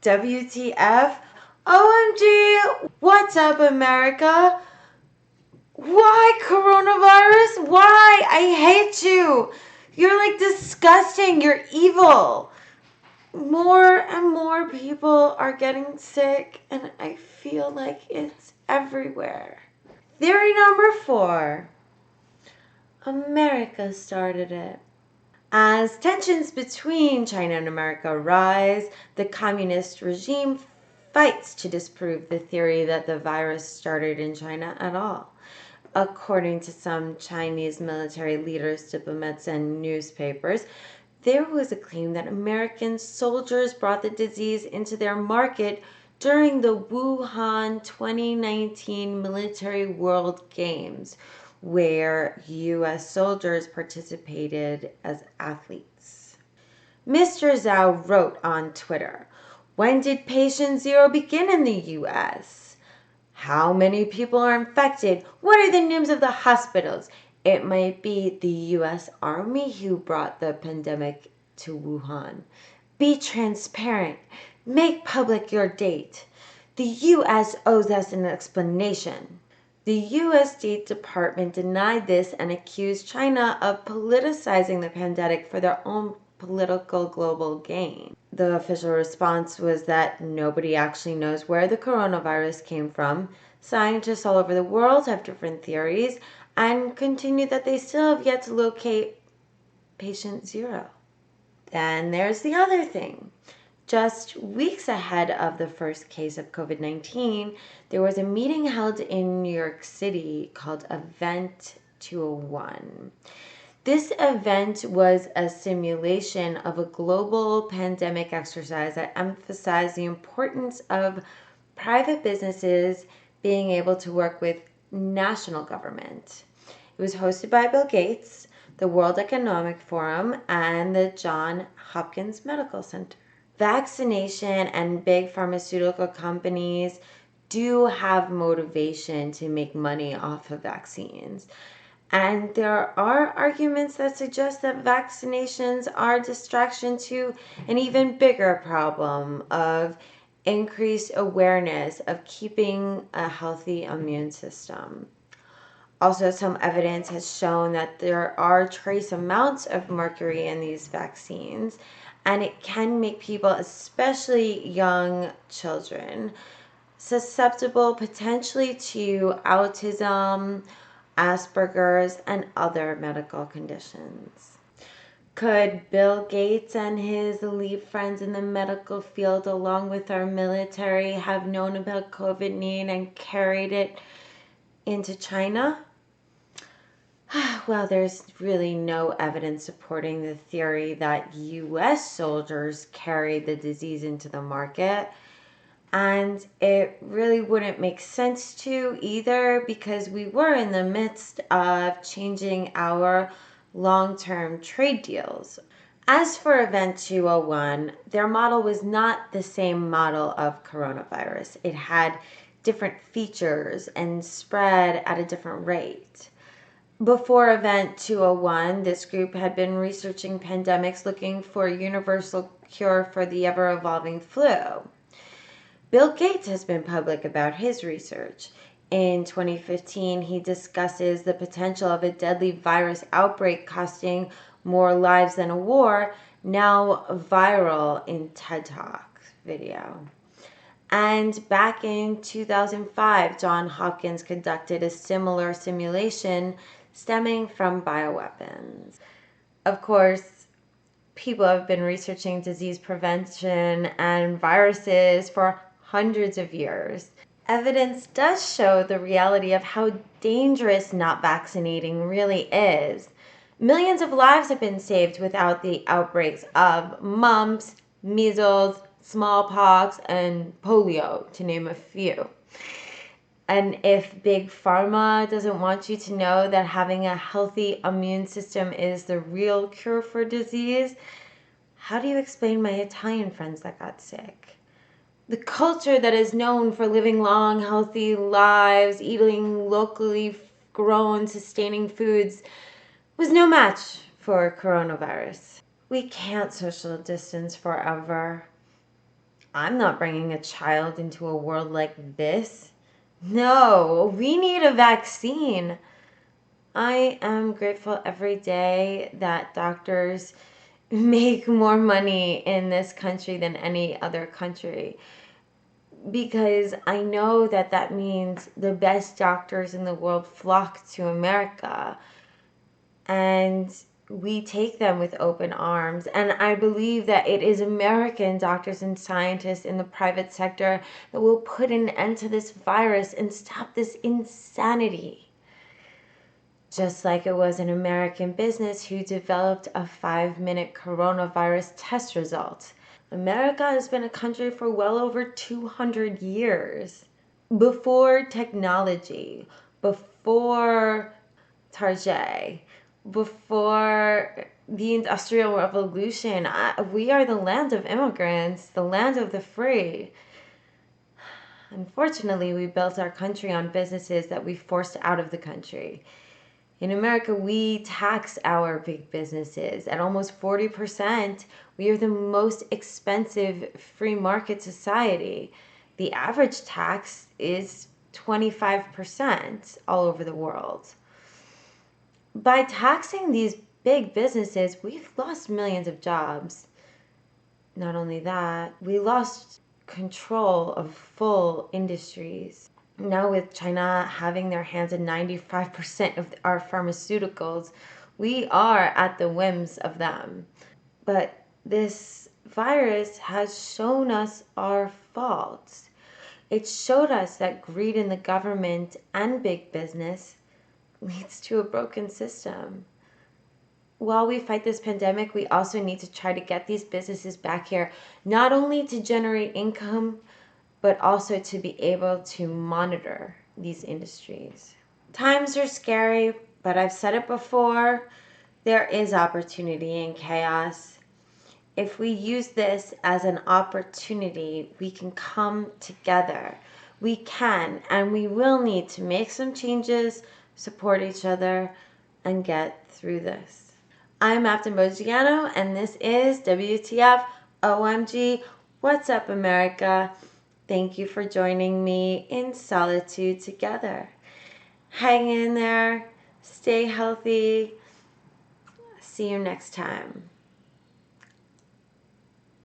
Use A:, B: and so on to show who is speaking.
A: WTF? OMG! What's up, America? Why coronavirus? Why? I hate you. You're like disgusting. You're evil. More and more people are getting sick, and I feel like it's everywhere. Theory number 4. America started it. As tensions between China and America rise, the communist regime fights to disprove the theory that the virus started in China at all. According to some Chinese military leaders, diplomats, and newspapers, there was a claim that American soldiers brought the disease into their market during the Wuhan 2019 Military World Games, where U.S. soldiers participated as athletes. Mr. Zhao wrote on Twitter, "When did patient zero begin in the U.S.? How many people are infected? What are the names of the hospitals? It might be the U.S. Army who brought the pandemic to Wuhan. Be transparent. Make public your date. The U.S. owes us an explanation." The U.S. State Department denied this and accused China of politicizing the pandemic for their own political global gain. The official response was that nobody actually knows where the coronavirus came from. Scientists all over the world have different theories, and continued that they still have yet to locate patient zero. Then there's the other thing. Just weeks ahead of the first case of COVID-19, there was a meeting held in New York City called Event 201. This event was a simulation of a global pandemic exercise that emphasized the importance of private businesses being able to work with national government. It was hosted by Bill Gates, the World Economic Forum, and the Johns Hopkins Medical Center. Vaccination and big pharmaceutical companies do have motivation to make money off of vaccines. And there are arguments that suggest that vaccinations are a distraction to an even bigger problem of increased awareness of keeping a healthy immune system. Also, some evidence has shown that there are trace amounts of mercury in these vaccines, and it can make people, especially young children, susceptible potentially to autism, Asperger's, and other medical conditions. Could Bill Gates and his elite friends in the medical field, along with our military, have known about COVID-19 and carried it into China? Well, there's really no evidence supporting the theory that U.S. soldiers carried the disease into the market. And it really wouldn't make sense to either, because we were in the midst of changing our long-term trade deals. As for Event 201, their model was not the same model of coronavirus. It had different features and spread at a different rate. Before Event 201, this group had been researching pandemics looking for a universal cure for the ever-evolving flu. Bill Gates has been public about his research. In 2015, he discusses the potential of a deadly virus outbreak costing more lives than a war, now viral in TED Talk video. And back in 2005, Johns Hopkins conducted a similar simulation stemming from bioweapons. Of course, people have been researching disease prevention and viruses for hundreds of years. Evidence does show the reality of how dangerous not vaccinating really is. Millions of lives have been saved without the outbreaks of mumps, measles, smallpox, and polio, to name a few. And if Big Pharma doesn't want you to know that having a healthy immune system is the real cure for disease, how do you explain my Italian friends that got sick? The culture that is known for living long, healthy lives, eating locally grown, sustaining foods, was no match for coronavirus. We can't social distance forever. I'm not bringing a child into a world like this. No, we need a vaccine. I am grateful every day that doctors make more money in this country than any other country, because I know that that means the best doctors in the world flock to America, and we take them with open arms. And I believe that it is American doctors and scientists in the private sector that will put an end to this virus and stop this insanity. Just like it was an American business who developed a 5-minute coronavirus test result. America has been a country for well over 200 years. Before technology, before Target, before the Industrial Revolution, we are the land of immigrants, the land of the free. Unfortunately, we built our country on businesses that we forced out of the country. In America, we tax our big businesses at almost 40%. We are the most expensive free market society. The average tax is 25% all over the world. By taxing these big businesses, we've lost millions of jobs. Not only that, we lost control of full industries. Now, with China having their hands in 95% of our pharmaceuticals, we are at the whims of them. But this virus has shown us our faults. It showed us that greed in the government and big business leads to a broken system. While we fight this pandemic, we also need to try to get these businesses back here, not only to generate income, but also to be able to monitor these industries. Times are scary, but I've said it before, there is opportunity in chaos. If we use this as an opportunity, we can come together. We can and we will need to make some changes, support each other, and get through this. I'm Afton Bogiano, and this is WTF OMG. What's up, America? Thank you for joining me in solitude together. Hang in there, stay healthy. See you next time.